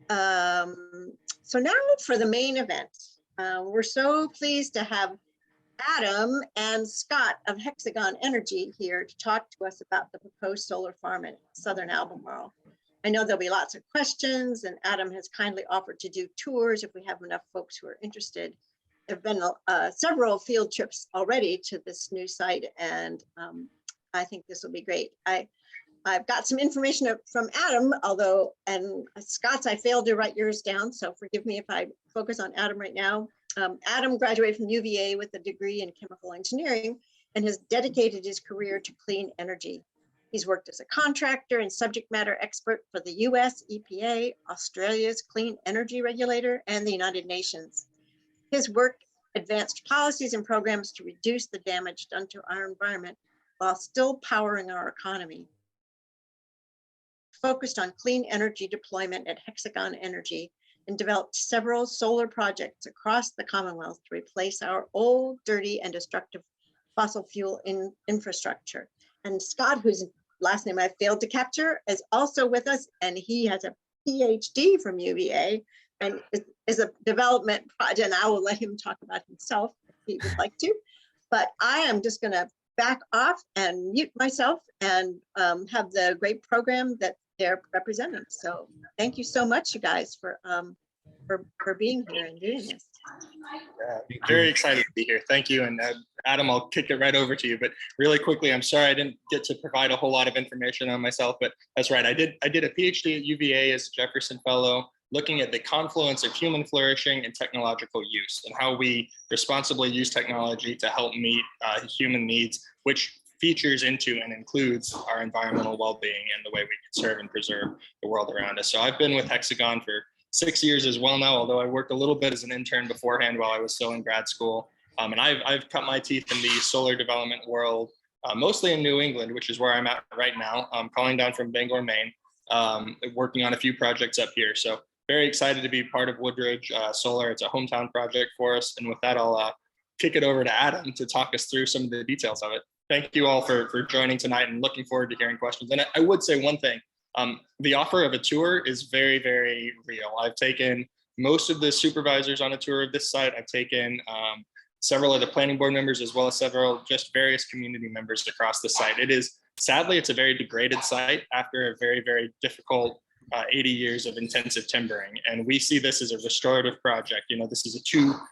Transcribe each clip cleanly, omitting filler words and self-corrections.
So now for the main event. We're so pleased to have Adam and Scott of Hexagon Energy here to talk to us about the proposed solar farm in southern Albemarle. I know there'll be lots of questions, and Adam has kindly offered to do tours if we have enough folks who are interested. There have been several field trips already to this new site, and I think this will be great. I've got some information from Adam, and Scott's, I failed to write yours down, so forgive me if I focus on Adam right now. Adam graduated from UVA with a degree in chemical engineering and has dedicated his career to clean energy. He's worked as a contractor and subject matter expert for the US EPA, Australia's clean energy regulator, and the United Nations. His work advanced policies and programs to reduce the damage done to our environment while still powering our economy. Focused on clean energy deployment at Hexagon Energy and developed several solar projects across the Commonwealth to replace our old, dirty, and destructive fossil fuel infrastructure. And Scott, whose last name I failed to capture, is also with us, and he has a PhD from UVA and is a development project, and I will let him talk about himself if he would like to. But I am just going to back off and mute myself and have the great program that they're representing. So thank you so much, you guys, for being here and doing this. Yeah, very excited to be here. Thank you. And Adam, I'll kick it right over to you. But really quickly, I'm sorry I didn't get to provide a whole lot of information on myself, but that's right. I did a PhD at UVA as a Jefferson Fellow, looking at the confluence of human flourishing and technological use and how we responsibly use technology to help meet human needs, which features into and includes our environmental well-being and the way we can serve and preserve the world around us. So I've been with Hexagon for 6 years as well now, although I worked a little bit as an intern beforehand while I was still in grad school. And I've cut my teeth in the solar development world, mostly in New England, which is where I'm at right now. I'm calling down from Bangor, Maine, working on a few projects up here. So very excited to be part of Woodbridge Solar. It's a hometown project for us. And with that, I'll kick it over to Adam to talk us through some of the details of it. Thank you all for joining tonight and looking forward to hearing questions. And I would say one thing, the offer of a tour is very, very real. I've taken most of the supervisors on a tour of this site. I've taken several of the planning board members, as well as several just various community members across the site. Sadly, it's a very degraded site after a very, very difficult 80 years of intensive timbering. And we see this as a restorative project. You know, this is a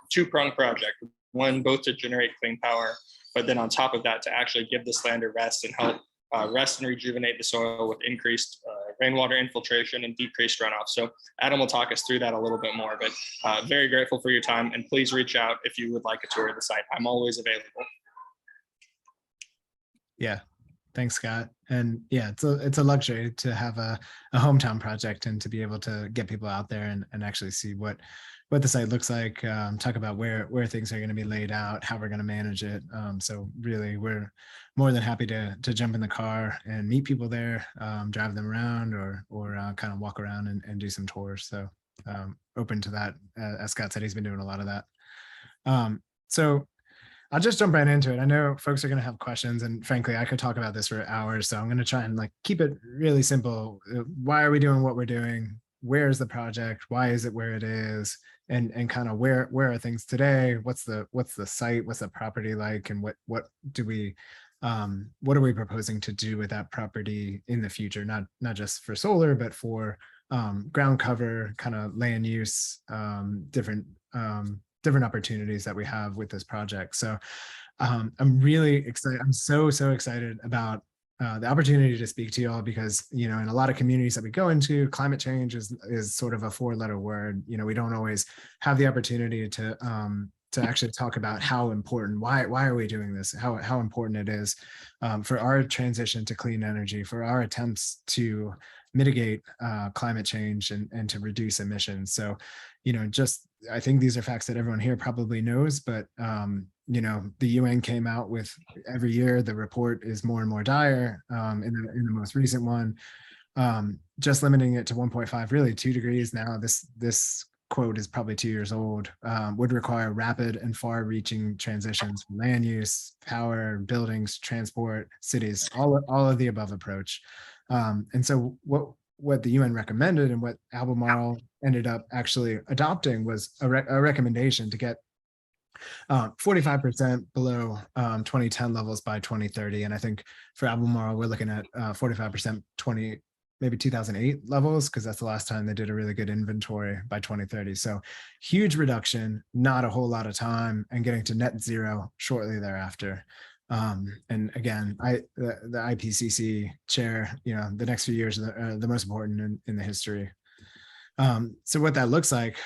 two-pronged project, one both to generate clean power, but then on top of that, to actually give this land a rest and help rest and rejuvenate the soil with increased rainwater infiltration and decreased runoff. So Adam will talk us through that a little bit more, but very grateful for your time, and please reach out if you would like a tour of the site. I'm always available. Yeah, thanks, Scott. And yeah, it's a luxury to have a hometown project and to be able to get people out there and actually see what the site looks like, talk about where things are going to be laid out, how we're going to manage it. So really, we're more than happy to jump in the car and meet people there, drive them around, or kind of walk around and do some tours. So open to that. As Scott said, he's been doing a lot of that. So I'll just jump right into it. I know folks are going to have questions, and frankly, I could talk about this for hours. So I'm going to try and keep it really simple. Why are we doing what we're doing? Where is the project? Why is it where it is? And kind of where are things today? What's the site? What's the property like? And what are we proposing to do with that property in the future? Not just for solar, but for ground cover, kind of land use, different opportunities that we have with this project. So I'm really excited. I'm so excited about the opportunity to speak to you all, because, you know, in a lot of communities that we go into, climate change is sort of a 4-letter word. You know, we don't always have the opportunity to actually talk about how important, why are we doing this, how important it is for our transition to clean energy, for our attempts to mitigate climate change and to reduce emissions. So, you know, I think these are facts that everyone here probably knows, but you know, the UN came out with every year, the report is more and more dire. In the most recent one, just limiting it to 1.5, really 2 degrees now. This quote is probably 2 years old. Would require rapid and far-reaching transitions from land use, power, buildings, transport, cities, all of the above approach. And so what the UN recommended and what Albemarle ended up actually adopting was a recommendation to get 45% below 2010 levels by 2030. And I think for Albemarle, we're looking at 45% maybe 2008 levels, because that's the last time they did a really good inventory by 2030. So huge reduction, not a whole lot of time, and getting to net zero shortly thereafter. And again, the IPCC chair, the next few years are the most important in the history. So what that looks like,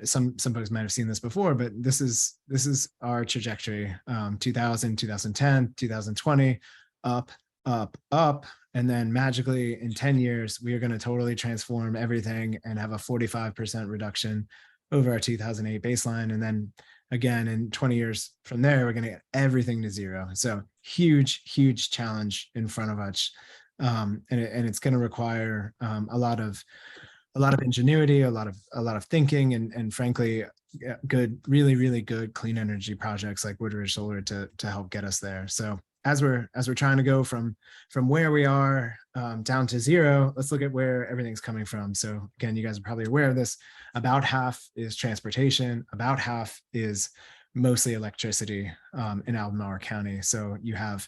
some folks might have seen this before, but this is our trajectory. 2000, 2010, 2020, up, and then magically in 10 years, we are going to totally transform everything and have a 45% reduction over our 2008 baseline. And then again, in 20 years from there, we're going to get everything to zero. So huge challenge in front of us. And it's going to require a lot of ingenuity, a lot of thinking, and frankly, really good clean energy projects like Woodbridge Solar to help get us there. So as we're trying to go from where we are down to zero, let's look at where everything's coming from. So again, you guys are probably aware of this. About half is transportation. About half is mostly electricity in Albemarle County. So you have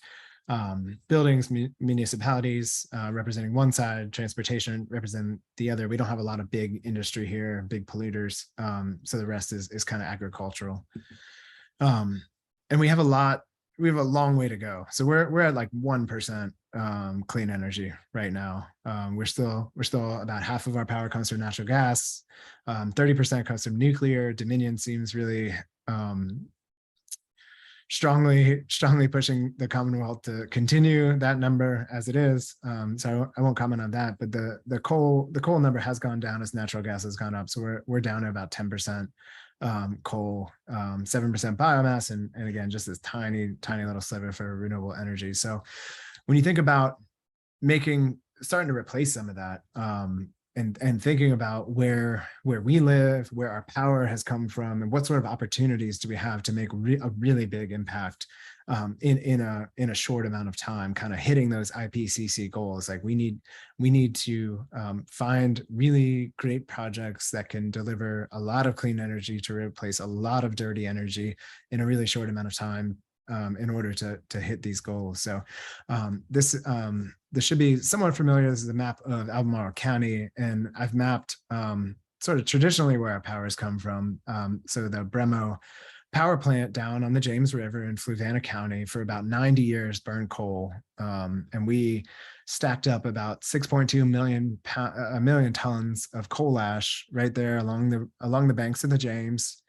buildings, municipalities representing one side, transportation representing the other. We don't have a lot of big industry here, big polluters. So the rest is kind of agricultural. And we have a long way to go. So we're at like 1% clean energy right now. We're still about half of our power comes from natural gas. 30% comes from nuclear. Dominion seems really strongly pushing the Commonwealth to continue that number as it is. So I won't comment on that, but the coal number has gone down as natural gas has gone up. So we're down to about 10% coal, 7% biomass, and again, just this tiny little sliver for renewable energy. So when you think about starting to replace some of that, and thinking about where we live, where our power has come from, and what sort of opportunities do we have to make a really big impact in a short amount of time, kind of hitting those IPCC goals. Like we need to find really great projects that can deliver a lot of clean energy to replace a lot of dirty energy in a really short amount of time in order to hit these goals. So this should be somewhat familiar. This is a map of Albemarle County, and I've mapped sort of traditionally where our powers come from. So the Bremo power plant down on the James River in Fluvanna County for about 90 years burned coal. And we stacked up about 6.2 million tons of coal ash right there along the banks of the James.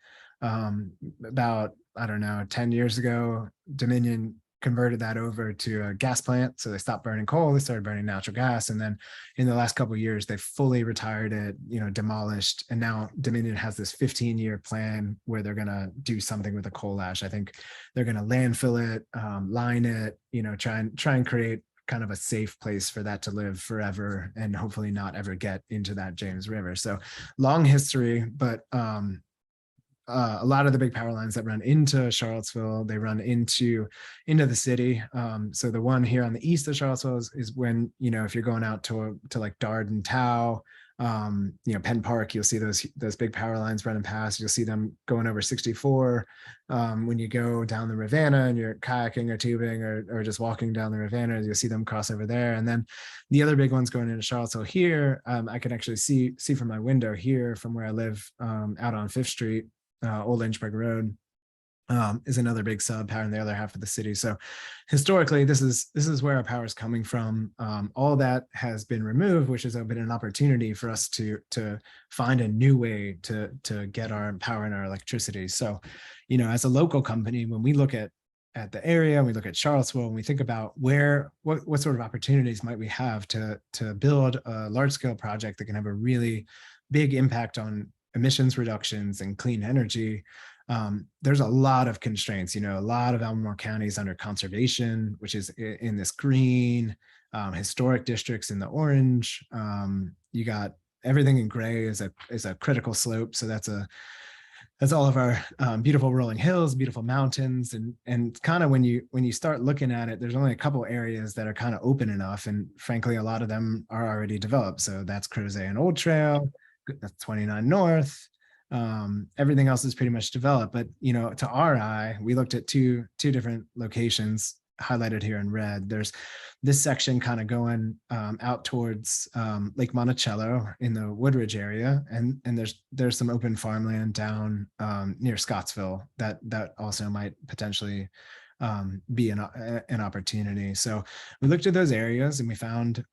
About, I don't know, 10 years ago, Dominion converted that over to a gas plant. So they stopped burning coal, they started burning natural gas. And then in the last couple of years, they fully retired it, demolished. And now Dominion has this 15-year plan where they're going to do something with the coal ash. I think they're going to landfill it, line it, try and create kind of a safe place for that to live forever and hopefully not ever get into that James River. So long history, but a lot of the big power lines that run into Charlottesville, they run into the city. So the one here on the east of Charlottesville is when, if you're going out to like Dard and Tau, Penn Park, you'll see those big power lines running past. You'll see them going over 64. When you go down the Rivanna and you're kayaking or tubing or just walking down the Rivanna, you'll see them cross over there. And then the other big ones going into Charlottesville here, I can actually see from my window here from where I live out on 5th Street. Old Lynchburg Road is another big sub power in the other half of the city. So historically, this is where our power is coming from. All that has been removed, which has been an opportunity for us to find a new way to get our power and our electricity. So, as a local company, when we look at the area, and we look at Charlottesville, and we think about what sort of opportunities might we have to build a large scale project that can have a really big impact on emissions reductions and clean energy. There's a lot of constraints. A lot of Albemarle County is under conservation, which is in this green, historic districts in the orange. You got everything in gray is a critical slope. So that's that's all of our beautiful rolling hills, beautiful mountains, and kind of when you start looking at it, there's only a couple areas that are kind of open enough, and frankly, a lot of them are already developed. So that's Crozet and Old Trail, that's 29 North. Everything else is pretty much developed, but to our eye, we looked at two different locations highlighted here in red. There's this section kind of going out towards Lake Monticello in the Woodbridge area, and there's some open farmland down near Scottsville that also might potentially be an opportunity. So we looked at those areas and we found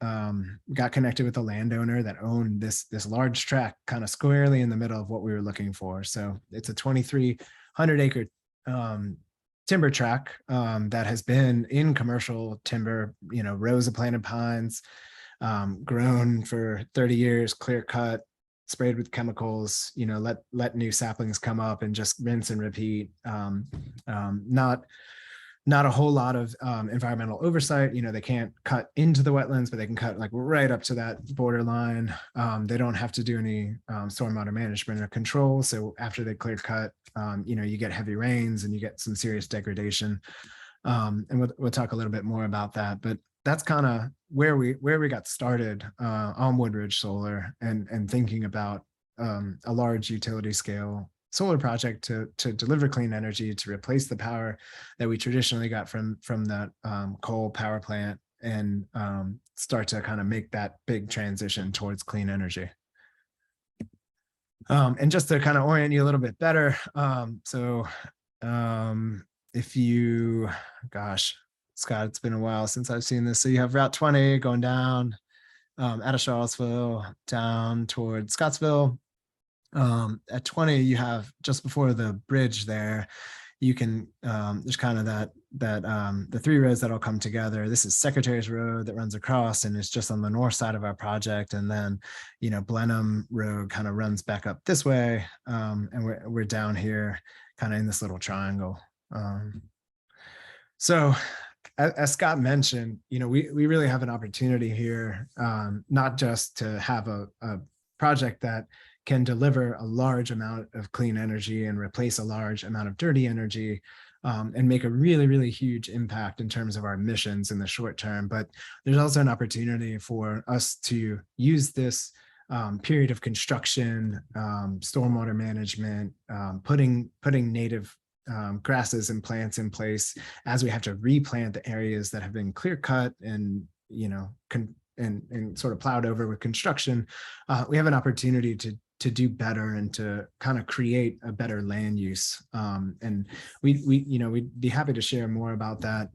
got connected with a landowner that owned this large tract kind of squarely in the middle of what we were looking for. So it's a 2,300 acre timber tract that has been in commercial timber, rows of planted pines, grown for 30 years, clear cut, sprayed with chemicals, let new saplings come up and just rinse and repeat. Not a whole lot of environmental oversight. They can't cut into the wetlands, but they can cut like right up to that borderline. They don't have to do any stormwater management or control. So after they clear cut, you get heavy rains and you get some serious degradation. And we'll talk a little bit more about that. But that's kind of where we got started on Woodbridge Solar and thinking about a large utility scale solar project to deliver clean energy, to replace the power that we traditionally got from that coal power plant, and start to kind of make that big transition towards clean energy. And just to kind of orient you a little bit better, if you, gosh, Scott, it's been a while since I've seen this. So you have Route 20 going down out of Charlottesville down towards Scottsville. At 20, you have just before the bridge there, you can there's kind of that the three roads that all come together. This is Secretary's Road that runs across and it's just on the north side of our project, and then Blenheim Road kind of runs back up this way, and we're down here kind of in this little triangle. So as Scott mentioned, we really have an opportunity here, not just to have a project that can deliver a large amount of clean energy and replace a large amount of dirty energy, and make a really, really huge impact in terms of our emissions in the short term. But there's also an opportunity for us to use this period of construction, stormwater management, putting native grasses and plants in place as we have to replant the areas that have been clear cut and and sort of plowed over with construction. We have an opportunity to do better and to kind of create a better land use. And we'd be happy to share more about that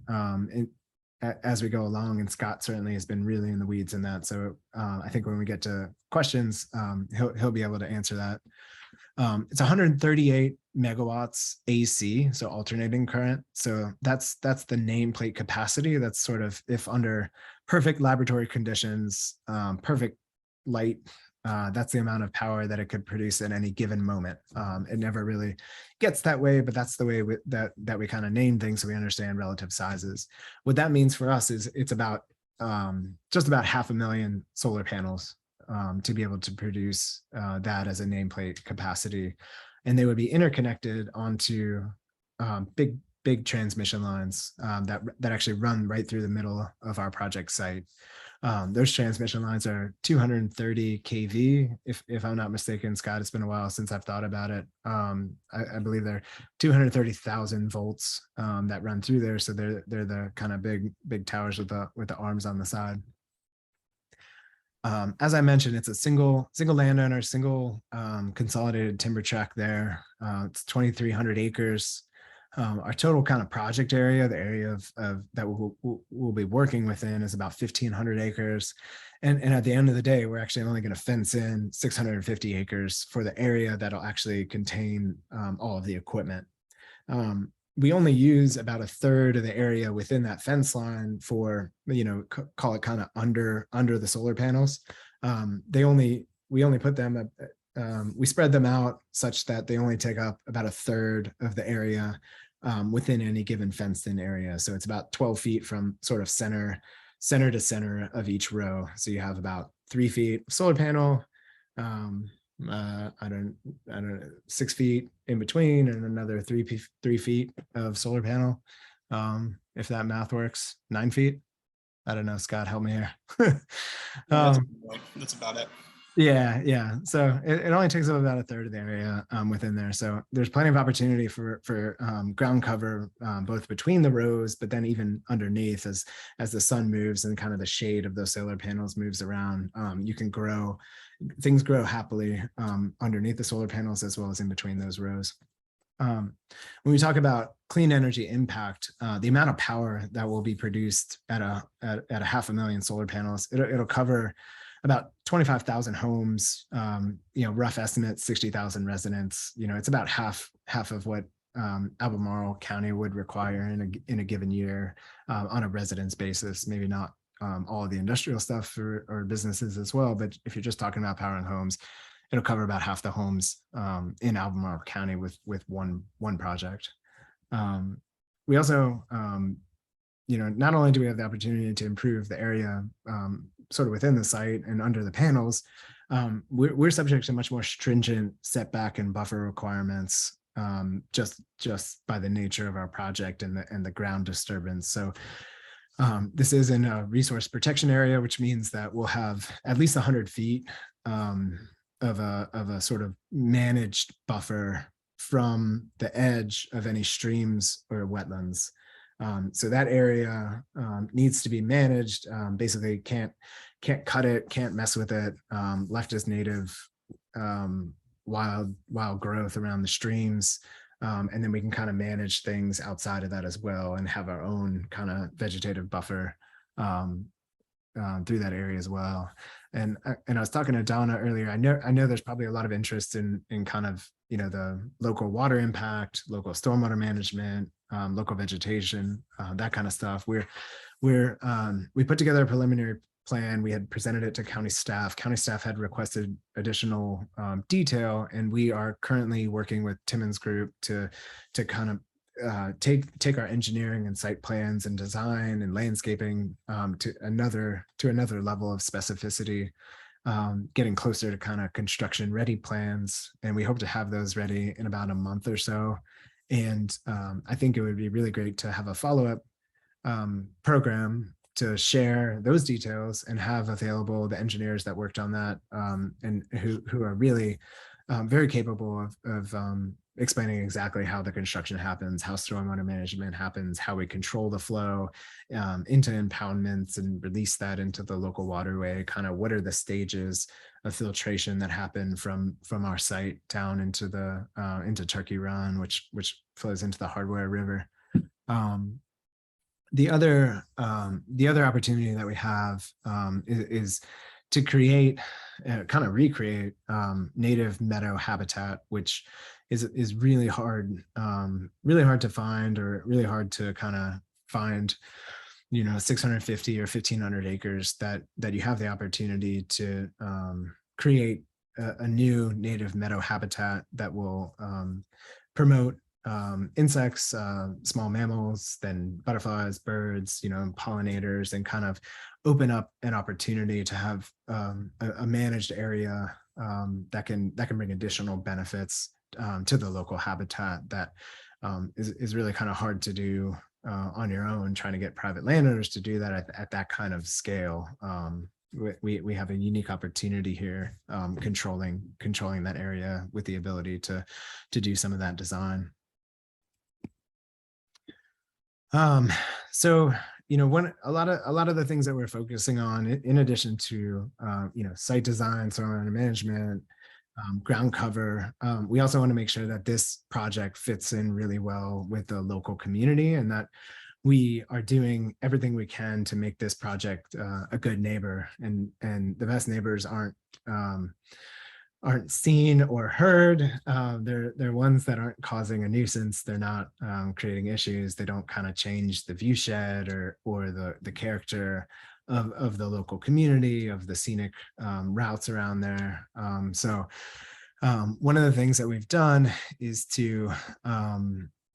as we go along. And Scott certainly has been really in the weeds in that. So I think when we get to questions, he'll be able to answer that. It's 138 megawatts AC, so alternating current. So that's the nameplate capacity. That's sort of, if under perfect laboratory conditions, perfect light, that's the amount of power that it could produce at any given moment. It never really gets that way, but that's the way that we kind of name things so we understand relative sizes. What that means for us is it's about just about 500,000 solar panels to be able to produce that as a nameplate capacity. And they would be interconnected onto big transmission lines that actually run right through the middle of our project site. Those transmission lines are 230 kV, if I'm not mistaken, Scott. It's been a while since I've thought about it. I believe they're 230,000 volts that run through there. So they're the kind of big towers with the arms on the side. As I mentioned, it's a single landowner, single consolidated timber tract there. It's 2,300 acres. Our total kind of project area, the area of that we'll be working within, is about 1,500 acres. And at the end of the day, we're actually only going to fence in 650 acres for the area that'll actually contain all of the equipment. We only use about a third of the area within that fence line for, call it kind of under the solar panels. We only put them, we spread them out such that they only take up about a third of the area within any given fenced in area. So it's about 12 feet from sort of center to center of each row. So you have about 3 feet solar panel, I don't know, 6 feet in between and another 3 feet of solar panel. If that math works, 9 feet. I don't know, Scott, help me here. Yeah, that's about it. Yeah. So it only takes up about a third of the area within there. So there's plenty of opportunity for ground cover, both between the rows, but then even underneath as the sun moves and kind of the shade of those solar panels moves around. You can grow, things grow happily underneath the solar panels as well as in between those rows. When we talk about clean energy impact, the amount of power that will be produced at a 500,000 solar panels, it'll cover about 25,000 homes, rough estimate, 60,000 residents. It's about half of what Albemarle County would require in a given year on a residence basis. Maybe not all of the industrial stuff or businesses as well, but if you're just talking about powering homes, it'll cover about half the homes in Albemarle County with one project. We also, not only do we have the opportunity to improve the area sort of within the site and under the panels, we're subject to much more stringent setback and buffer requirements just by the nature of our project and the ground disturbance. So this is in a resource protection area, which means that we'll have at least 100 feet of a sort of managed buffer from the edge of any streams or wetlands. So that area needs to be managed. Basically, can't cut it, can't mess with it. Left as native wild growth around the streams, and then we can kind of manage things outside of that as well, and have our own kind of vegetative buffer through that area as well. And I was talking to Donna earlier. I know there's probably a lot of interest in kind of the local water impact, local stormwater management, local vegetation, that kind of stuff. We put together a preliminary plan. We had presented it to county staff. County staff had requested additional detail, and we are currently working with Piedmont Group to kind of take our engineering and site plans and design and landscaping to another level of specificity, getting closer to kind of construction ready plans. And we hope to have those ready in about a month or so. And I think it would be really great to have a follow-up program to share those details and have available the engineers that worked on that and who are really very capable of explaining exactly how the construction happens, how stormwater management happens, how we control the flow into impoundments and release that into the local waterway, kind of what are the stages of filtration that happen from our site down into into Turkey Run, which flows into the Hardware River. The other opportunity that we have is to create, kind of recreate native meadow habitat, which is really hard to find, or really hard to kind of find, 650 or 1,500 acres that you have the opportunity to create a new native meadow habitat that will promote insects, small mammals, then butterflies, birds, pollinators, and kind of open up an opportunity to have a managed area that can bring additional benefits to the local habitat that is really kind of hard to do on your own, trying to get private landowners to do that at that kind of scale. We have a unique opportunity here, controlling that area with the ability to do some of that design. So a lot of the things that we're focusing on, in addition to site design, stormwater management, ground cover, we also want to make sure that this project fits in really well with the local community, and that we are doing everything we can to make this project a good neighbor. And the best neighbors aren't seen or heard. They're ones that aren't causing a nuisance. They're not creating issues. They don't kind of change the view shed or the character of the local community, of the scenic routes around there. So one of the things that we've done is to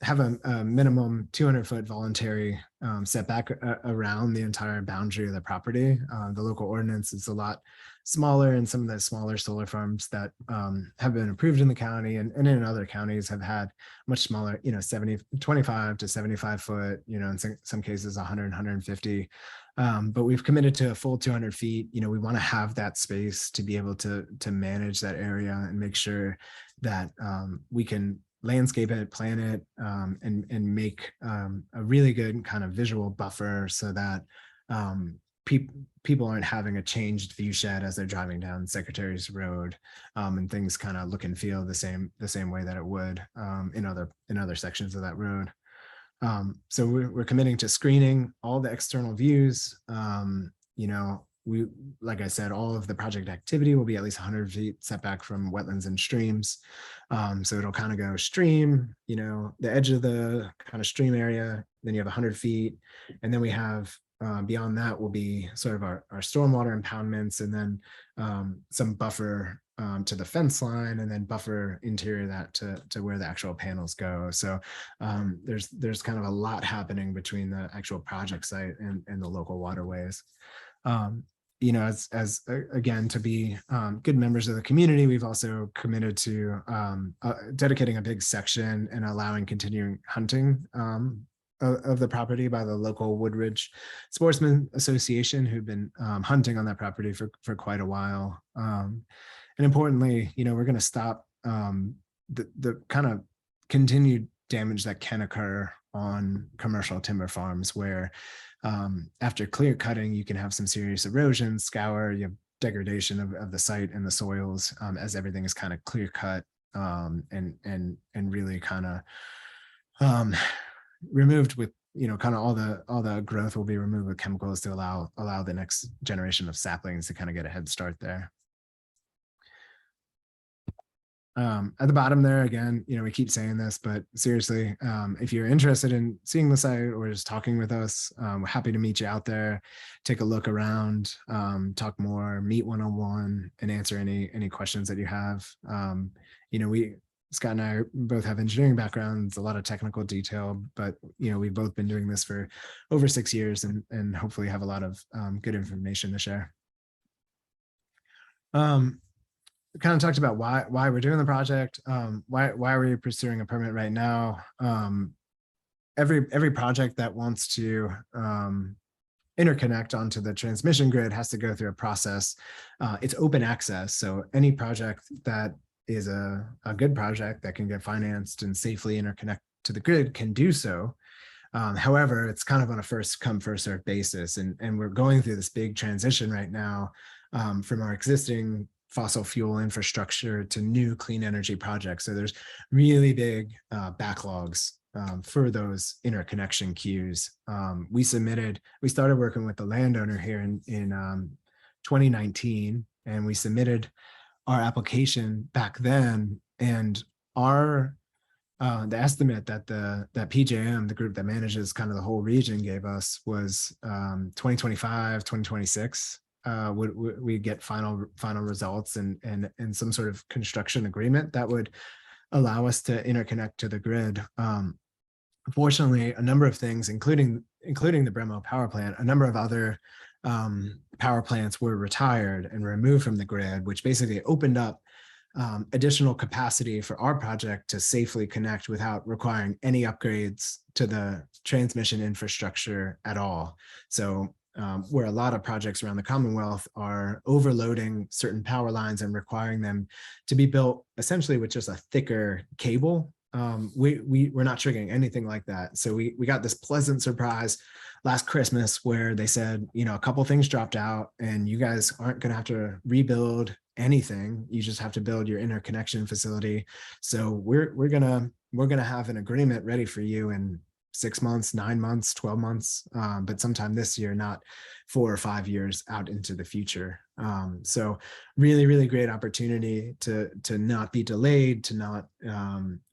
have a minimum 200-foot voluntary setback around the entire boundary of the property. The local ordinance is a lot smaller, and some of the smaller solar farms that have been approved in the county and in other counties have had much smaller, 25 to 75 foot, in some cases 100, 150. But we've committed to a full 200 feet. We want to have that space to be able to manage that area and make sure that we can landscape it, plan it, and make a really good kind of visual buffer so that people aren't having a changed view shed as they're driving down Secretary's Road, and things kind of look and feel the same way that it would in other sections of that road. So we're committing to screening all the external views. We, like I said, all of the project activity will be at least 100 feet setback from wetlands and streams. So it'll kind of go stream, the edge of the kind of stream area, then you have 100 feet. And then we have beyond that will be sort of our stormwater impoundments, and then some buffer to the fence line, and then buffer interior that to where the actual panels go. So there's kind of a lot happening between the actual project site and the local waterways. As again, to be good members of the community, we've also committed to dedicating a big section and allowing continuing hunting of the property by the local Woodbridge Sportsman Association, who've been hunting on that property for quite a while. And importantly, we're going to stop the kind of continued damage that can occur on commercial timber farms, where after clear cutting, you can have some serious erosion, scour, you have degradation of the site and the soils as everything is kind of clear cut and really kind of removed with, kind of all the growth will be removed with chemicals to allow the next generation of saplings to kind of get a head start there. At the bottom there, again, we keep saying this, but seriously, if you're interested in seeing the site or just talking with us, we're happy to meet you out there, take a look around, talk more, meet one-on-one, and answer any questions that you have. Scott and I both have engineering backgrounds, a lot of technical detail, but we've both been doing this for over 6 years and hopefully have a lot of good information to share. Kind of talked about why we're doing the project, why are we pursuing a permit right now. Every project that wants to interconnect onto the transmission grid has to go through a process. It's open access, so any project that is a good project that can get financed and safely interconnect to the grid can do so. However, it's kind of on a first come first served basis, and we're going through this big transition right now from our existing fossil fuel infrastructure to new clean energy projects. So there's really big backlogs for those interconnection queues. We started working with the landowner here in 2019, and we submitted our application back then. And the estimate that that PJM, the group that manages kind of the whole region, gave us was 2025, 2026. We get final results and some sort of construction agreement that would allow us to interconnect to the grid. Unfortunately, a number of things, including the Bremo power plant, a number of other power plants were retired and removed from the grid, which basically opened up additional capacity for our project to safely connect without requiring any upgrades to the transmission infrastructure at all. So where a lot of projects around the Commonwealth are overloading certain power lines and requiring them to be built essentially with just a thicker cable, we're not triggering anything like that. So we got this pleasant surprise last Christmas where they said, a couple things dropped out and you guys aren't going to have to rebuild anything. You just have to build your interconnection facility. So we're gonna have an agreement ready for you in 6 months, 9 months, 12 months, but sometime this year, not 4 or 5 years out into the future. So really, really great opportunity to not be delayed, to not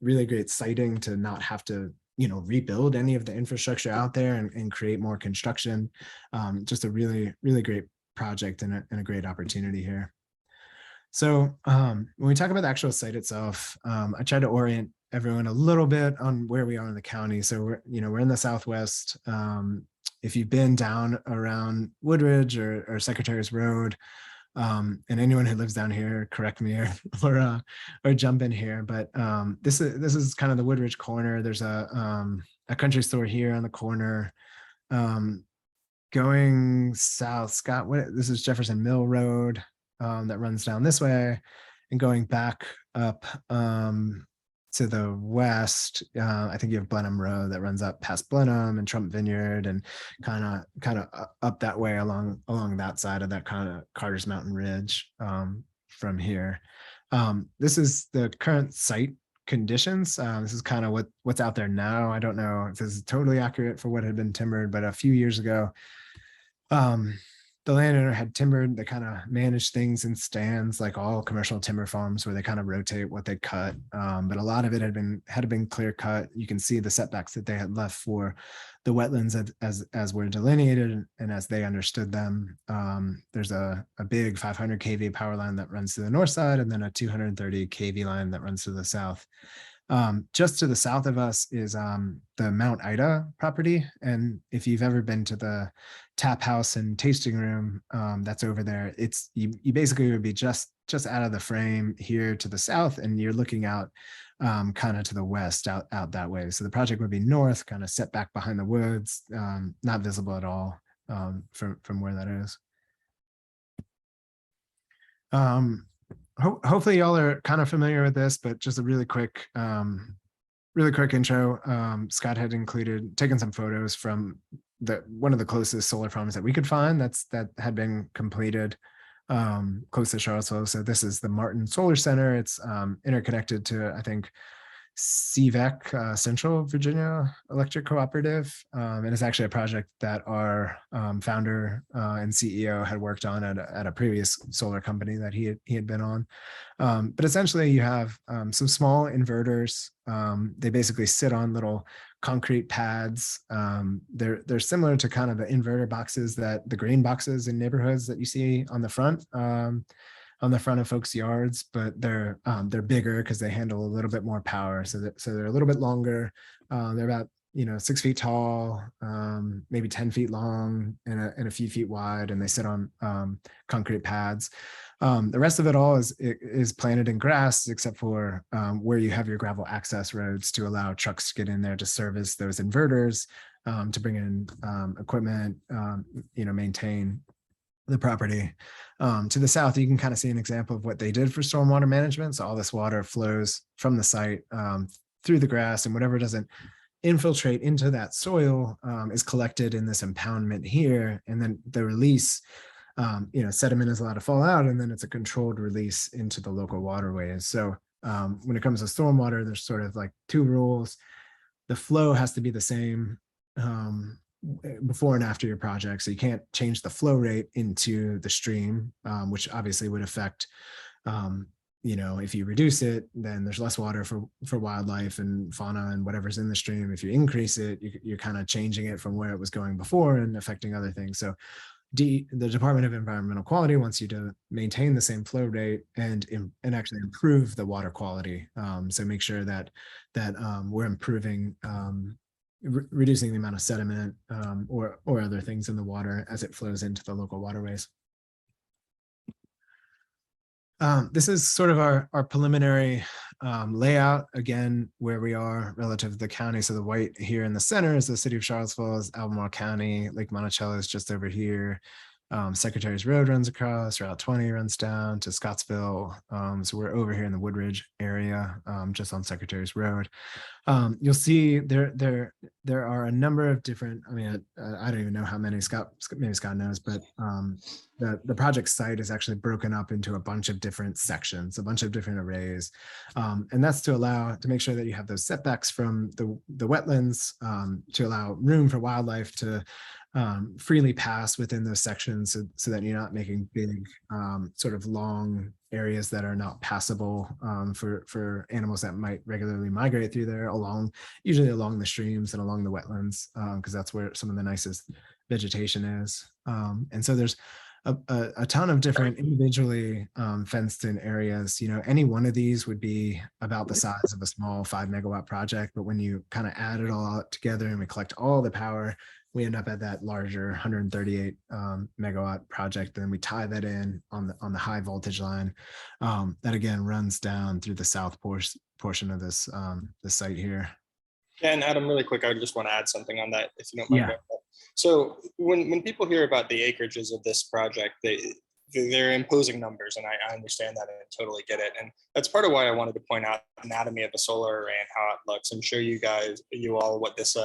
really great siting, to not have to rebuild any of the infrastructure out there and create more construction. Just a really, really great project and a great opportunity here. So when we talk about the actual site itself, I try to orient everyone a little bit on where we are in the county. So we're in the Southwest. If you've been down around Woodbridge or Secretary's Road, And anyone who lives down here, correct me or jump in here. But this is kind of the Woodbridge corner. There's a country store here on the corner. Going south, Scott, this is Jefferson Mill Road that runs down this way, and going back up to the west, I think you have Blenheim Road that runs up past Blenheim and Trump Vineyard, and kind of up that way along that side of that kind of Carter's Mountain Ridge from here. This is the current site conditions. This is kind of what's out there now. I don't know if this is totally accurate for what had been timbered, but a few years ago, the landowner had timbered. They kind of managed things in stands, like all commercial timber farms, where they kind of rotate what they cut. But a lot of it had been clear cut. You can see the setbacks that they had left for the wetlands as were delineated and as they understood them. There's a big 500 kV power line that runs to the north side, and then a 230 kV line that runs to the south. Just to the south of us is the Mount Ida property. And if you've ever been to the tap house and tasting room that's over there, it's you basically would be just out of the frame here to the south, and you're looking out kind of to the west out that way. So the project would be north, kind of set back behind the woods, not visible at all from where that is. Hopefully y'all are kind of familiar with this, but just a really quick intro. Scott had taken some photos from one of the closest solar farms that we could find that had been completed close to Charlottesville. So this is the Martin Solar Center. It's interconnected to, I think, CVEC, Central Virginia Electric Cooperative. And it's actually a project that our founder and CEO had worked on at a previous solar company that he had been on. But essentially you have some small inverters. They basically sit on little concrete pads. They're similar to kind of the inverter boxes, the green boxes in neighborhoods that you see on the front of folks' yards, but they're bigger because they handle a little bit more power. So they're a little bit longer. They're about 6 feet tall, maybe 10 feet long, and a few feet wide, and they sit on concrete pads. The rest of it all is planted in grass, except for where you have your gravel access roads to allow trucks to get in there to service those inverters, to bring in equipment, maintain the property. To the south, you can kind of see an example of what they did for stormwater management. So all this water flows from the site through the grass, and whatever doesn't infiltrate into that soil is collected in this impoundment here, and then the release, sediment is allowed to fall out, and then it's a controlled release into the local waterways. So when it comes to stormwater, there's sort of like two rules. The flow has to be the same before and after your project. So you can't change the flow rate into the stream, which obviously would affect, if you reduce it, then there's less water for wildlife and fauna and whatever's in the stream. If you increase it, you're kind of changing it from where it was going before and affecting other things. So the Department of Environmental Quality wants you to maintain the same flow rate and actually improve the water quality. So make sure that we're improving, reducing the amount of sediment or other things in the water as it flows into the local waterways. This is sort of our preliminary layout, again, where we are relative to the county. So the white here in the center is the city of Charlottesville, is Albemarle County. Lake Monticello is just over here. Secretary's Road runs across, Route 20 runs down to Scottsville. So we're over here in the Woodbridge area, just on Secretary's Road. You'll see there are a number of different, I don't even know how many, maybe Scott knows, but the project site is actually broken up into a bunch of different sections, a bunch of different arrays. And that's to make sure that you have those setbacks from the wetlands, to allow room for wildlife to freely pass within those sections, so that you're not making big sort of long areas that are not passable for animals that might regularly migrate through there, usually along the streams and along the wetlands, because that's where some of the nicest vegetation is. And so there's a ton of different individually fenced in areas. You know, any one of these would be about the size of a small 5 megawatt project, but when you kind of add it all together and we collect all the power, we end up at that larger 138 megawatt project. Then we tie that in on the high voltage line that again runs down through the south portion of this site here. Yeah, and Adam, really quick, I just want to add something on that, if you don't mind. Yeah. So when people hear about the acreages of this project, they're imposing numbers, and I understand that and totally get it. And that's part of why I wanted to point out anatomy of a solar array and how it looks, and show you all what this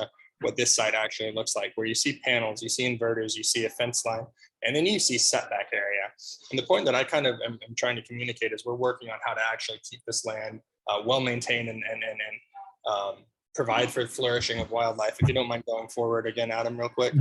site actually looks like, where you see panels, you see inverters, you see a fence line, and then you see setback area. And the point that I kind of am trying to communicate is we're working on how to actually keep this land well maintained and provide for flourishing of wildlife. If you don't mind going forward again, Adam, real quick.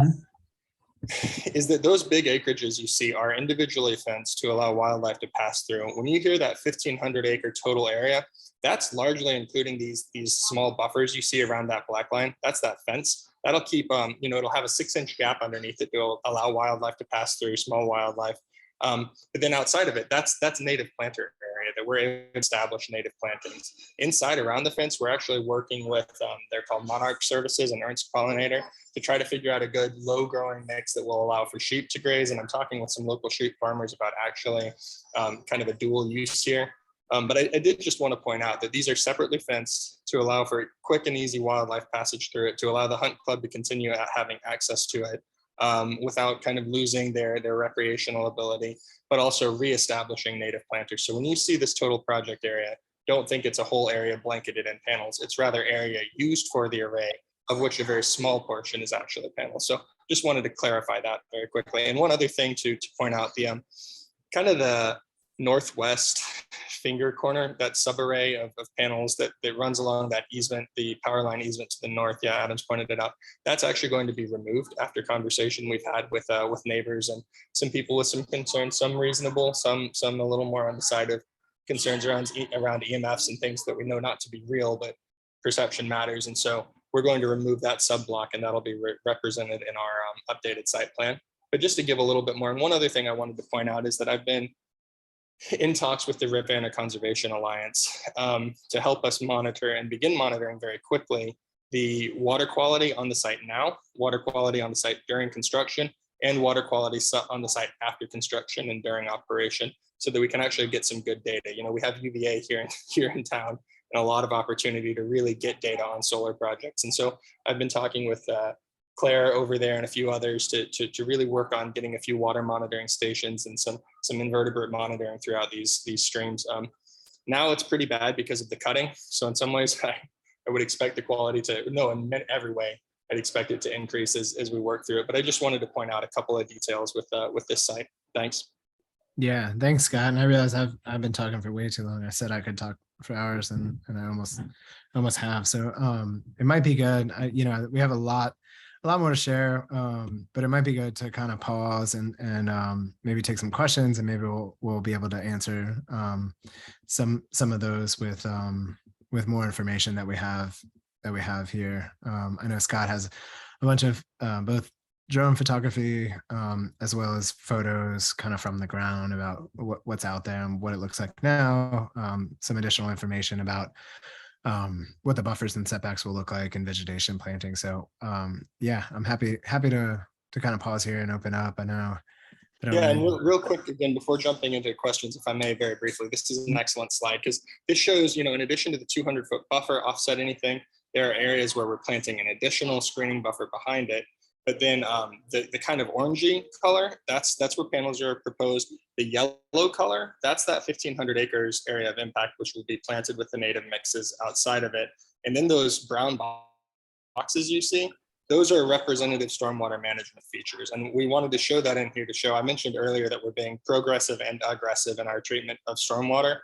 Is that those big acreages you see are individually fenced to allow wildlife to pass through. When you hear that 1,500 acre total area, that's largely including these small buffers you see around that black line. That's that fence. That'll keep, it'll have a 6-inch gap underneath it to allow wildlife to pass through, small wildlife. But then outside of it, that's native planter area that we're able to establish native plantings. Inside around the fence, we're actually working with, they're called Monarch Services and Ernst Pollinator, to try to figure out a good low growing mix that will allow for sheep to graze. And I'm talking with some local sheep farmers about actually kind of a dual use here. But I did just want to point out that these are separately fenced to allow for quick and easy wildlife passage through it, to allow the hunt club to continue having access to it without kind of losing their recreational ability, but also reestablishing native planters. So when you see this total project area, don't think it's a whole area blanketed in panels. It's rather area used for the array, of which a very small portion is actually panels. So just wanted to clarify that very quickly. And one other thing to point out, the kind of the northwest finger corner, that subarray of panels that runs along that easement, the power line easement to the north. Yeah, Adam's pointed it out. That's actually going to be removed after conversation we've had with neighbors and some people with some concerns, some reasonable, some a little more on the side of concerns around EMFs and things that we know not to be real, but perception matters. And so we're going to remove that sub block, and that'll be represented in our updated site plan. But just to give a little bit more, and one other thing I wanted to point out is that I've been in talks with the Rivanna Conservation Alliance to help us monitor and begin monitoring very quickly the water quality on the site now, water quality on the site during construction, and water quality on the site after construction and during operation, so that we can actually get some good data. You know, we have UVA here in town, and a lot of opportunity to really get data on solar projects. And so I've been talking with Claire over there and a few others to really work on getting a few water monitoring stations and some invertebrate monitoring throughout these streams. Now it's pretty bad because of the cutting. So in some ways, I would expect the quality in every way, I'd expect it to increase as we work through it. But I just wanted to point out a couple of details with this site. Thanks. Yeah, thanks, Scott. And I realize I've been talking for way too long. I said I could talk for hours, and I almost have. So it might be good. We have a lot more to share, but it might be good to kind of pause and maybe take some questions, and maybe we'll be able to answer some of those with more information that we have here. I know Scott has a bunch of both drone photography as well as photos kind of from the ground about what's out there and what it looks like now. Some additional information about what the buffers and setbacks will look like in vegetation planting. So yeah, I'm happy to kind of pause here and open up. I know. Yeah, and real quick again, before jumping into questions, if I may, very briefly, this is an excellent slide because this shows, in addition to the 200-foot buffer offset anything, there are areas where we're planting an additional screening buffer behind it. But then the kind of orangey color, that's where panels are proposed. The yellow color, that's that 1,500 acres area of impact, which will be planted with the native mixes outside of it. And then those brown boxes you see, those are representative stormwater management features. And we wanted to show that in here I mentioned earlier that we're being progressive and aggressive in our treatment of stormwater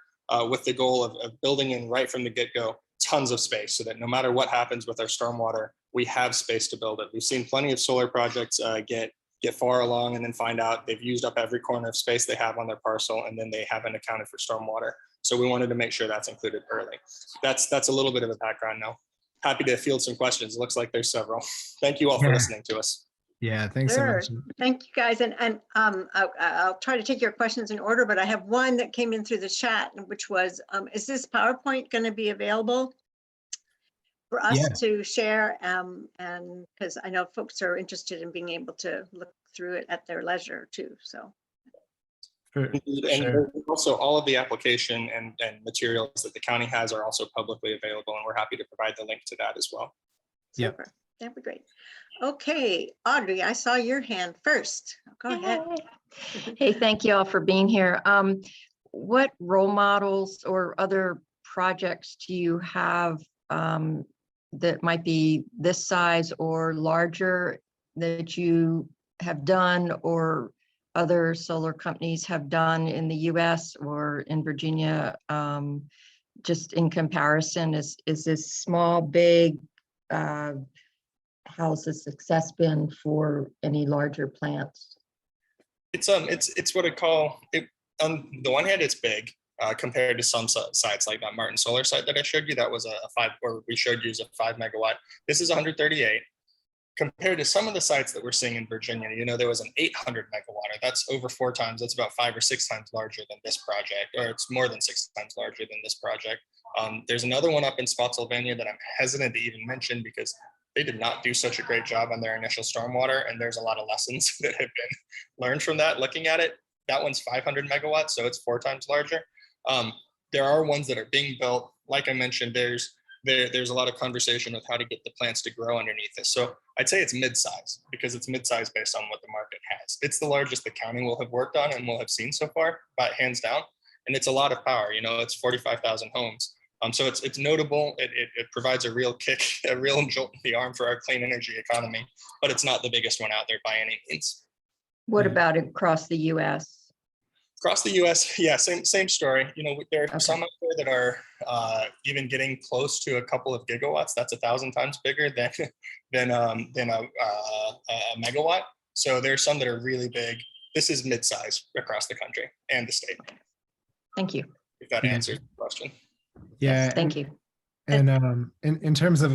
with the goal of building in right from the get-go tons of space so that no matter what happens with our stormwater, we have space to build it. We've seen plenty of solar projects get far along and then find out they've used up every corner of space they have on their parcel, and then they haven't accounted for stormwater. So we wanted to make sure that's included early. That's a little bit of a background now. Happy to field some questions. It looks like there's several. Thank you all for listening to us. Yeah, thanks so Sure. much. Thank you, guys. And I'll try to take your questions in order, but I have one that came in through the chat, which was, is this PowerPoint going to be available for us Yeah. to share? And because I know folks are interested in being able to look through it at their leisure too. So. For And sure. also all of the application and materials that the county has are also publicly available, and we're happy to provide the link to that as well. Yep. Super. That'd be great. Okay, Audrey, I saw your hand first. Go ahead. Hey, thank you all for being here. What role models or other projects do you have that might be this size or larger that you have done or other solar companies have done in the US or in Virginia? Just in comparison, is this small, big? How's the success been for any larger plants? It's what I call it. On the one hand, it's big compared to some sites like that Martin Solar site that I showed you. That was a 5, or we showed you as a 5 megawatt. This is 138. Compared to some of the sites that we're seeing in Virginia, you know, there was an 800 megawatt. That's over 4 times. That's about 5 or 6 times larger than this project, or it's more than 6 times larger than this project. There's another one up in Spotsylvania that I'm hesitant to even mention because they did not do such a great job on their initial stormwater, and there's a lot of lessons that have been learned from that. Looking at it, that one's 500 megawatts, so it's 4 times larger. There are ones that are being built. Like I mentioned, there's a lot of conversation with how to get the plants to grow underneath this. So I'd say it's mid-size because it's mid-size based on what the market has. It's the largest the county will have worked on and will have seen so far, but hands down. And it's a lot of power. You know, it's 45,000 homes. So it's notable. It provides a real kick, a real jolt in the arm for our clean energy economy, but it's not the biggest one out there by any means. What about across the US? Across the U.S., yeah, same story. You know, there are some out there that are even getting close to a couple of gigawatts. That's 1,000 times bigger than a megawatt. So there's some that are really big. This is mid-size across the country and the state. Thank you. If that answers the question. Yeah. Yes, thank you. And in terms of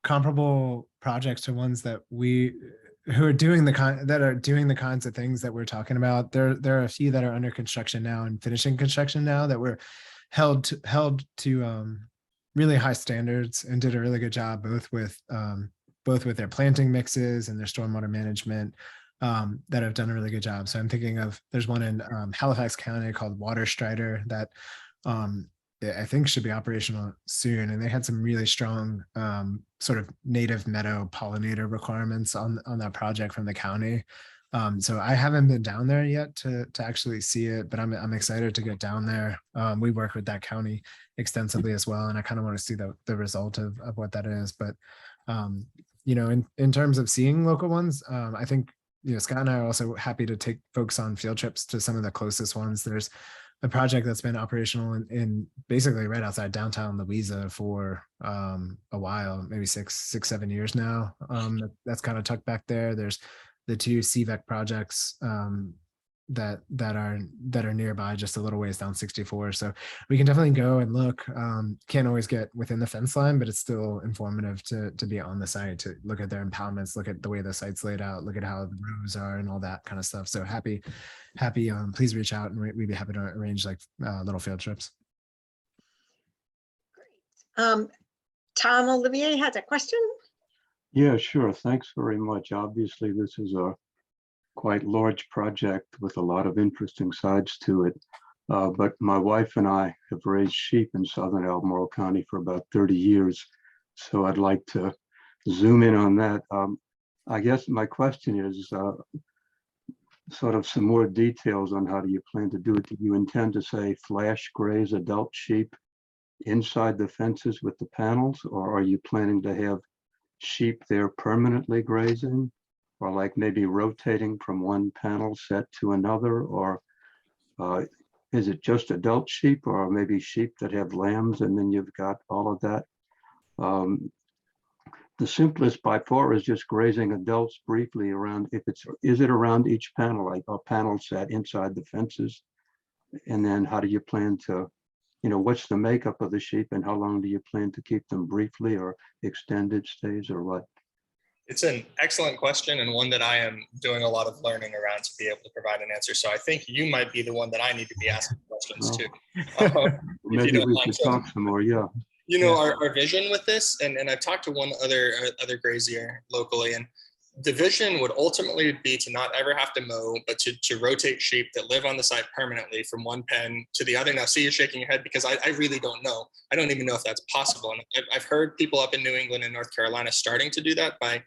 comparable projects to ones that who are doing the kinds of things that we're talking about, there are a few that are under construction now and finishing construction now that were held to really high standards and did a really good job both with their planting mixes and their stormwater management, that have done a really good job. So I'm thinking of, there's one in Halifax County called Water Strider that I think should be operational soon. And they had some really strong sort of native meadow pollinator requirements on that project from the county. So I haven't been down there yet to actually see it, but I'm excited to get down there. We work with that county extensively as well, and I kind of want to see the result of what that is. But you know, in terms of seeing local ones, I think, you know, Scott and I are also happy to take folks on field trips to some of the closest ones. There's a project that's been operational in basically right outside downtown Louisa for a while, maybe 6-7 years now. That's kind of tucked back there. There's the 2 CVEC projects that are nearby, just a little ways down 64. So we can definitely go and look. Can't always get within the fence line, but it's still informative to be on the site, to look at their impoundments, look at the way the site's laid out, look at how the rows are and all that kind of stuff. So happy, please reach out and we'd be happy to arrange like little field trips. Great. Tom Olivier has a question. Yeah, sure. Thanks very much. Obviously, this is a quite large project with a lot of interesting sides to it. But my wife and I have raised sheep in southern Albemarle County for about 30 years. So I'd like to zoom in on that. I guess my question is sort of some more details on how do you plan to do it? Do you intend to say flash graze adult sheep inside the fences with the panels, or are you planning to have sheep there permanently grazing, or like maybe rotating from one panel set to another, or is it just adult sheep, or maybe sheep that have lambs and then you've got all of that? The simplest by far is just grazing adults briefly around, is it around each panel, like a panel set inside the fences? And then how do you plan to, you know, what's the makeup of the sheep and how long do you plan to keep them briefly or extended stays or what? It's an excellent question and one that I am doing a lot of learning around to be able to provide an answer. So I think you might be the one that I need to be asking questions to. If you Maybe don't we mind. should So, talk some more, yeah. you know, our vision with this, and I've talked to one other grazier locally, and the vision would ultimately be to not ever have to mow, but to rotate sheep that live on the site permanently from one pen to the other. Now, see, you're shaking your head because I really don't know. I don't even know if that's possible. And I've heard people up in New England and North Carolina starting to do that by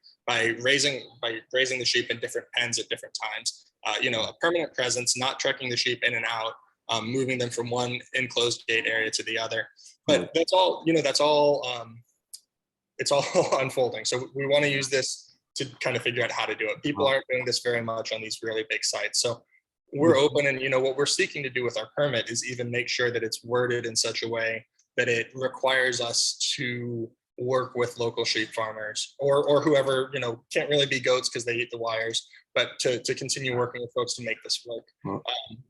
raising the sheep in different pens at different times. You know, a permanent presence, not trucking the sheep in and out, moving them from one enclosed gate area to the other. But that's all, you know, it's all unfolding. So we want to use this to kind of figure out how to do it. People aren't doing this very much on these really big sites. So we're open, and, you know, what we're seeking to do with our permit is even make sure that it's worded in such a way that it requires us to work with local sheep farmers or whoever, you know, can't really be goats because they eat the wires, but to continue working with folks to make this work. Well,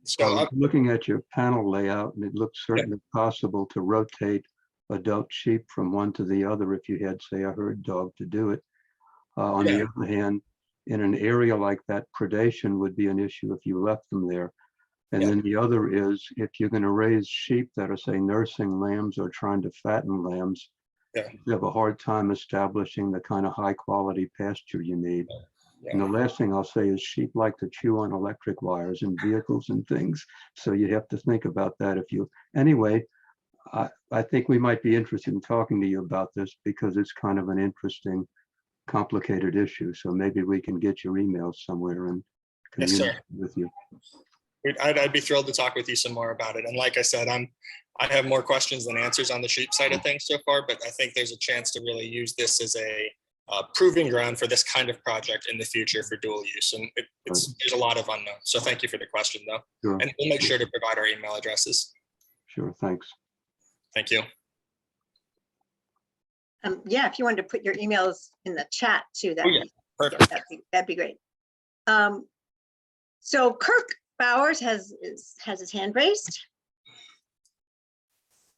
So I was looking at your panel layout, and it looks certainly possible to rotate adult sheep from one to the other if you had, say, a herd dog to do it. On the other hand, in an area like that, predation would be an issue if you left them there. And then the other is, if you're going to raise sheep that are, say, nursing lambs or trying to fatten lambs, you have a hard time establishing the kind of high quality pasture you need. And the last thing I'll say is sheep like to chew on electric wires in vehicles and things. So you have to think about that if you, anyway, I think we might be interested in talking to you about this because it's kind of an interesting, complicated issue. So maybe we can get your emails somewhere and communicate with you. I'd be thrilled to talk with you some more about it. And like I said, I have more questions than answers on the sheep side of things so far, but I think there's a chance to really use this as a proving ground for this kind of project in the future for dual use. And there's a lot of unknown. So thank you for the question, though. Sure. And we'll make sure to provide our email addresses. Sure, thanks. Thank you. Yeah, if you wanted to put your emails in the chat too, Perfect. that'd be great. So Kirk Bowers has his hand raised.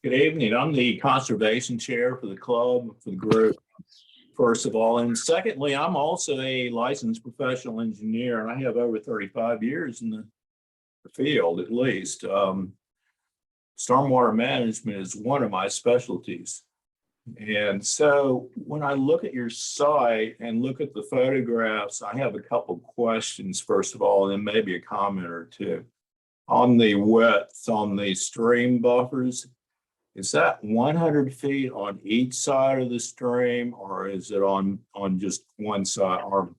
Good evening. I'm the conservation chair for the club, for the group, first of all. And secondly, I'm also a licensed professional engineer, and I have over 35 years in the field, at least. Stormwater management is one of my specialties. And so when I look at your site and look at the photographs, I have a couple questions, first of all, and then maybe a comment or two. On the width, on the stream buffers, is that 100 feet on each side of the stream, or is it on just one side? Or,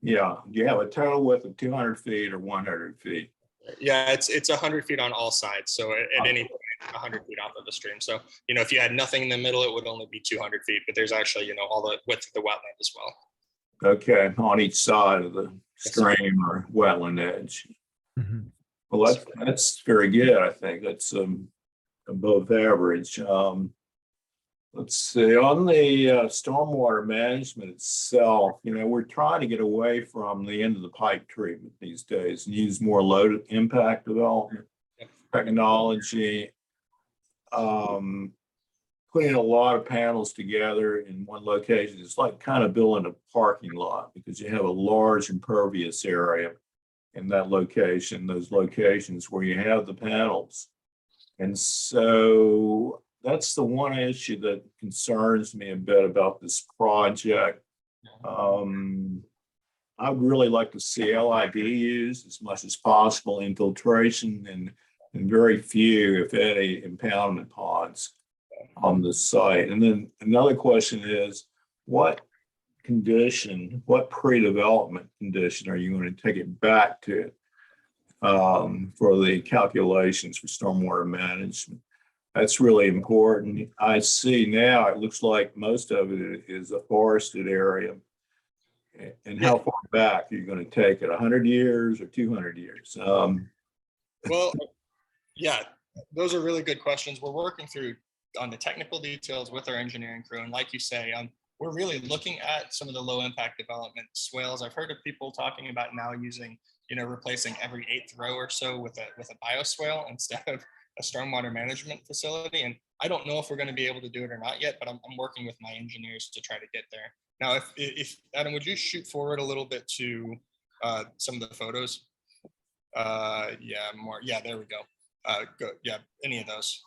yeah, do you have a total width of 200 feet or 100 feet? Yeah, it's 100 feet on all sides. So at any point, 100 feet off of the stream. So, you know, if you had nothing in the middle, it would only be 200 feet, but there's actually, you know, all the width of the wetland as well. Okay, on each side of the stream or wetland edge. Mm-hmm. Well, that's very good. I think that's above average. Let's see, on the stormwater management itself, you know, we're trying to get away from the end of the pipe treatment these days and use more low impact development technology. Putting a lot of panels together in one location, it's like kind of building a parking lot because you have a large impervious area in that location, those locations where you have the panels. And so that's the one issue that concerns me a bit about this project. I would really like to see LID used as much as possible, infiltration, and very few, if any, impoundment ponds on the site. And then another question is, what pre-development condition are you going to take it back to for the calculations for stormwater management? That's really important. I see now it looks like most of it is a forested area. And how far back are you going to take it? 100 years or 200 years? Well, yeah, those are really good questions. We're working through on the technical details with our engineering crew. And like you say, we're really looking at some of the low impact development swales. I've heard of people talking about now using, you know, replacing every 8th row or so with a bioswale instead of a stormwater management facility. And I don't know if we're going to be able to do it or not yet, but I'm working with my engineers to try to get there. Now, if Adam, would you shoot forward a little bit to some of the photos? Yeah, more. Yeah, there we go. Go. Yeah, any of those.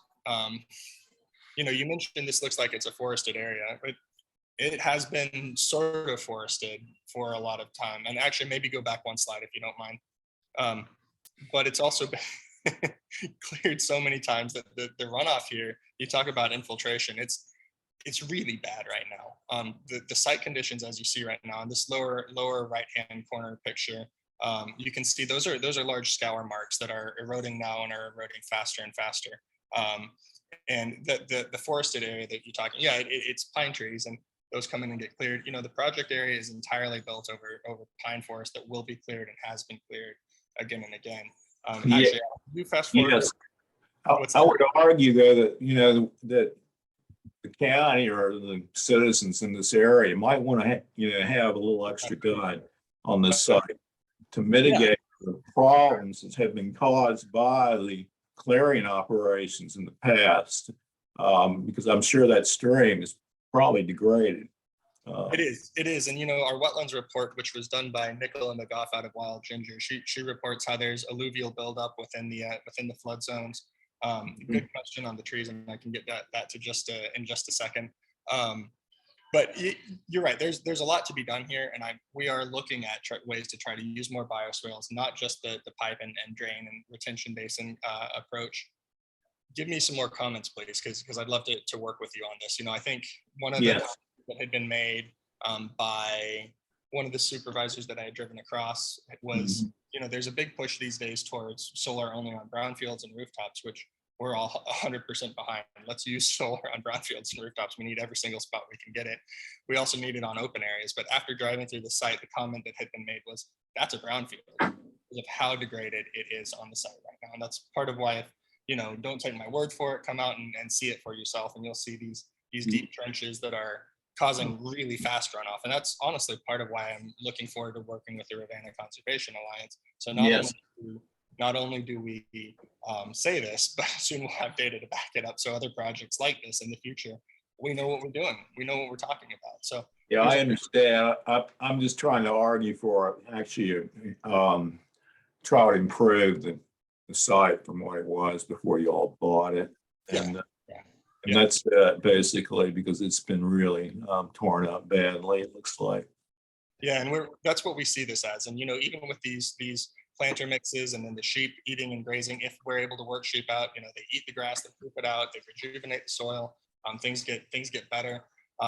You know, you mentioned this looks like it's a forested area, but it has been sort of forested for a lot of time. And actually, maybe go back one slide if you don't mind. But it's also been cleared so many times that the runoff here, you talk about infiltration, it's really bad right now. The site conditions, as you see right now, in this lower right-hand corner picture, you can see those are large scour marks that are eroding now and are eroding faster and faster. And the forested area that you're talking, yeah, it's pine trees, and those come in and get cleared. You know, the project area is entirely built over pine forest that will be cleared and has been cleared again and again. Yeah. Actually, you fast forward. Yes. I would argue though that, you know, that the county or the citizens in this area might want to, have a little extra gun on this site to mitigate the problems that have been caused by the clearing operations in the past. Because I'm sure that stream is probably degraded. It is. And, you know, our wetlands report, which was done by Nicola McGough out of Wild Ginger, she reports how there's alluvial buildup within the flood zones. Good question on the trees, and I can get that to in just a second. But you're right. There's a lot to be done here, and we are looking at ways to try to use more bioswales, not just the pipe and drain and retention basin approach. Give me some more comments, please, because I'd love to work with you on this. You know, I think one of the that had been made by one of the supervisors that I had driven across was, you know, there's a big push these days towards solar only on brownfields and rooftops, which we're all 100% behind. Let's use solar on brownfields and rooftops. We need every single spot we can get it. We also need it on open areas. But after driving through the site, the comment that had been made was, that's a brownfield because of how degraded it is on the site right now. And that's part of why, you know, don't take my word for it, come out and see it for yourself. And you'll see these deep trenches that are causing really fast runoff. And that's honestly part of why I'm looking forward to working with the Ravenna Conservation Alliance. So not only do we say this, but soon we'll have data to back it up. So other projects like this in the future, we know what we're doing. We know what we're talking about. So yeah, I understand. I'm just trying to argue for actually try to improve the site from what it was before you all bought it. And that's basically because it's been really torn up badly, it looks like. Yeah, and that's what we see this as. And, you know, even with these planter mixes and then the sheep eating and grazing, if we're able to work sheep out, you know, they eat the grass, they poop it out, they rejuvenate the soil, things get better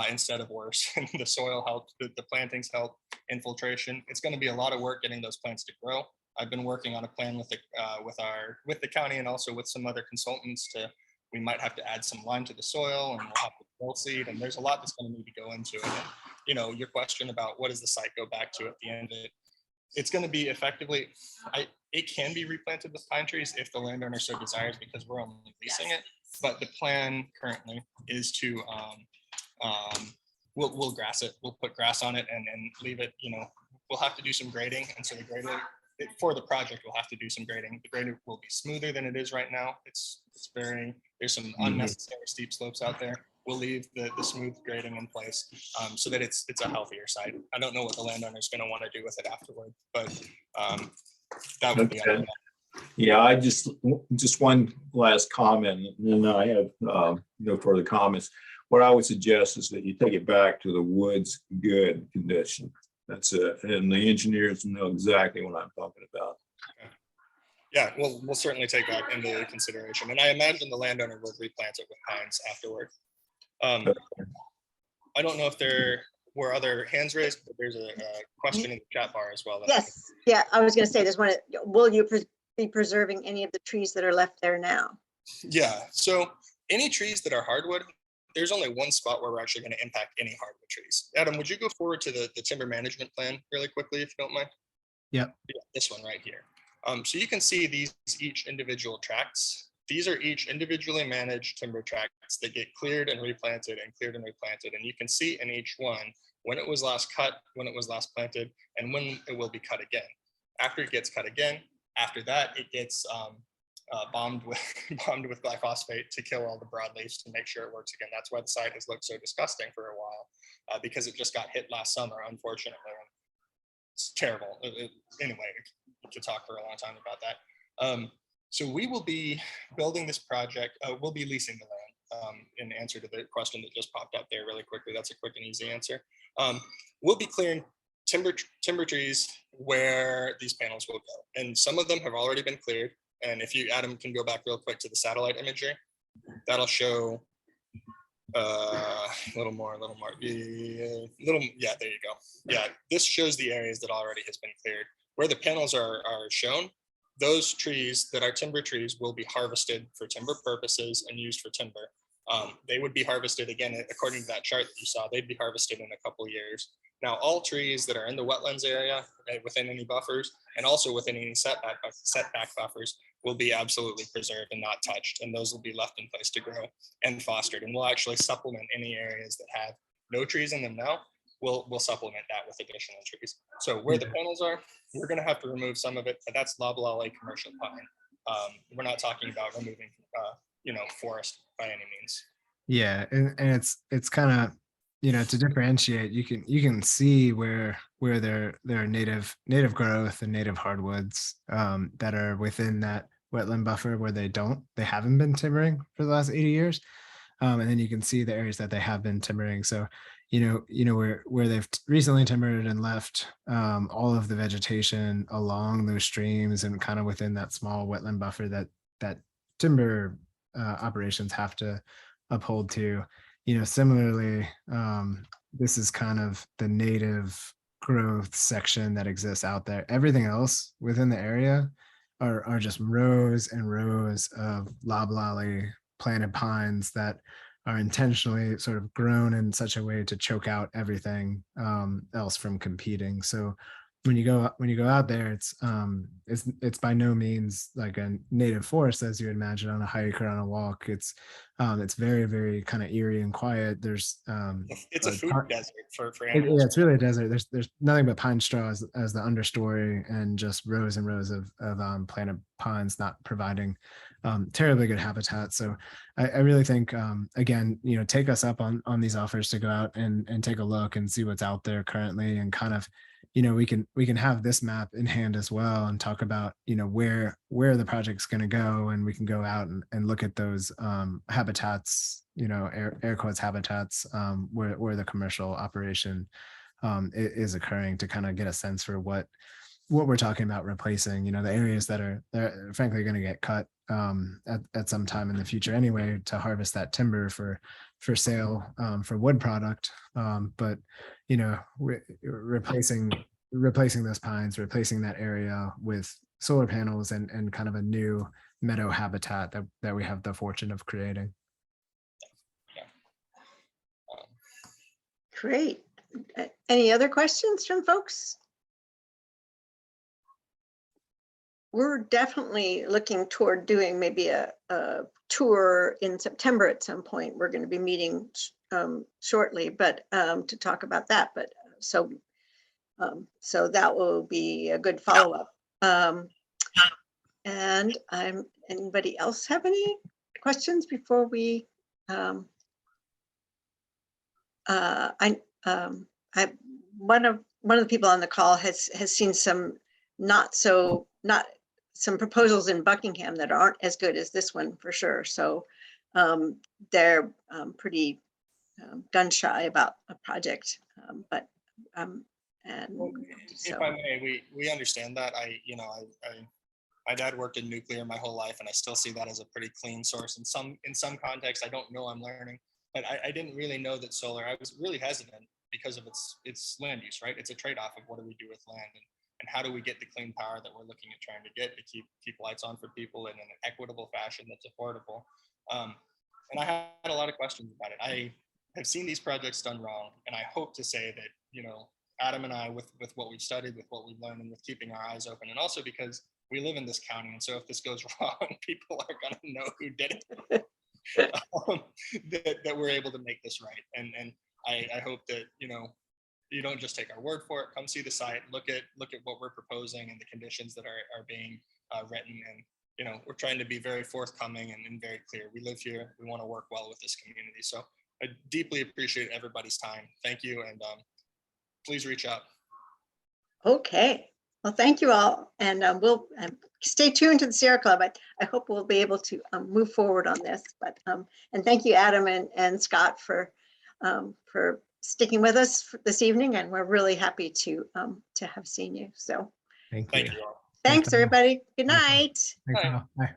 instead of worse. And the soil helps, the plantings help, infiltration. It's going to be a lot of work getting those plants to grow. I've been working on a plan with the county and also with some other consultants we might have to add some lime to the soil, and we'll have to drill seed, and there's a lot that's going to need to go into it. And, you know, your question about what does the site go back to at the end of it, it's going to be effectively, it can be replanted with pine trees if the landowner so desires, because we're only leasing it. But the plan currently is to, we'll grass it, we'll put grass on it and leave it, you know, we'll have to do some grading. And so the grading, for the project, we'll have to do some grading. The grading will be smoother than it is right now. There's some unnecessary steep slopes out there. We'll leave the smooth grading in place so that it's a healthier site. I don't know what the landowner is going to want to do with it afterward, but that would be ideal. Yeah, I just one last comment, and then I have no further comments. What I would suggest is that you take it back to the woods good condition. That's it, and the engineers know exactly what I'm talking about. Okay. Yeah, we'll certainly take that into consideration, and I imagine the landowner will replant it with pines afterward. I don't know if there were other hands raised, but there's a question in the chat bar as well. Yes, yeah, I was going to say, there's one. Will you be preserving any of the trees that are left there now? Yeah, so any trees that are hardwood, there's only one spot where we're actually going to impact any hardwood trees. Adam, would you go forward to the timber management plan really quickly, if you don't mind? Yep. Yeah, this one right here. So you can see these each individual tracts. These are each individually managed timber tracts that get cleared and replanted and cleared and replanted. And you can see in each one when it was last cut, when it was last planted, and when it will be cut again. After it gets cut again, after that, it gets bombed with glyphosate to kill all the broadleaves to make sure it works again. That's why the site has looked so disgusting for a while. because it just got hit last summer, unfortunately. It's terrible. Anyway, we could talk for a long time about that. So we will be building this project. We'll be leasing the land. In answer to the question that just popped up there really quickly, that's a quick and easy answer. We'll be clearing timber trees where these panels will go, and some of them have already been cleared. And if you, Adam, can go back real quick to the satellite imagery, that'll show a little more, yeah, there you go. Yeah, this shows the areas that already has been cleared. Where the panels are shown, those trees that are timber trees will be harvested for timber purposes and used for timber. They would be harvested again, according to that chart that you saw, they'd be harvested in a couple years. Now, all trees that are in the wetlands area, within any buffers, and also within any setback buffers, will be absolutely preserved and not touched. And those will be left in place to grow and fostered. And we'll actually supplement any areas that have no trees in them now. We'll supplement that with additional trees. So where the panels are, we're going to have to remove some of it, but that's loblolly commercial pine. We're not talking about removing, forest by any means. Yeah, and it's kind of, to differentiate, you can see where there are native growth and native hardwoods that are within that wetland buffer where they haven't been timbering for the last 80 years. And then you can see the areas that they have been timbering. So, where they've recently timbered and left all of the vegetation along those streams and kind of within that small wetland buffer that timber operations have to uphold to. Similarly, this is kind of the native growth section that exists out there. Everything else within the area are just rows and rows of loblolly planted pines that are intentionally sort of grown in such a way to choke out everything else from competing. So when you go out there, it's by no means like a native forest as you would imagine on a hike or on a walk. It's very, very kind of eerie and quiet. There's it's a food desert for yeah, animals. it's really a desert. There's nothing but pine straw as the understory, and just rows and rows of planted pines not providing terribly good habitat. So I really think again, take us up on these offers to go out and take a look and see what's out there currently, and kind of, we can have this map in hand as well and talk about where the project's going to go, and we can go out and look at those habitats, air quotes habitats, where the commercial operation is occurring, to kind of get a sense for what we're talking about replacing, the areas that are frankly going to get cut at some time in the future anyway, to harvest that timber for sale, for wood product. But replacing those pines, replacing that area with solar panels and kind of a new meadow habitat that we have the fortune of creating. Great. Any other questions from folks? We're definitely looking toward doing maybe a tour in September at some point. We're going to be meeting shortly, but to talk about that. But so that will be a good follow-up. And anybody else have any questions before we? One of the people on the call has seen some some proposals in Buckingham that aren't as good as this one for sure. So they're pretty gun shy about a project, If I may, we understand that. My dad worked in nuclear my whole life, and I still see that as a pretty clean source. In some context, I don't know, I'm learning, but I didn't really know that solar. I was really hesitant because of its land use, right? It's a trade-off of what do we do with land, and how do we get the clean power that we're looking at trying to get to keep lights on for people in an equitable fashion that's affordable. And I had a lot of questions about it. I have seen these projects done wrong, and I hope to say that, Adam and I, with what we've studied, with what we've learned, and with keeping our eyes open, and also because we live in this county, and so if this goes wrong, people are going to know who did it, that we're able to make this right. And I hope that, you don't just take our word for it. Come see the site, look at what we're proposing and the conditions that are being written. And, we're trying to be very forthcoming and very clear. We live here. We want to work well with this community. So I deeply appreciate everybody's time. Thank you. And please reach out. Okay, well, thank you all. And we'll stay tuned to the Sierra Club. I hope we'll be able to move forward on this. But and thank you, Adam and Scott, for sticking with us this evening. And we're really happy to have seen you. So Thank you. Thank you all. thanks, all. everybody. Good Thanks all. night. Thanks Bye. all. Bye.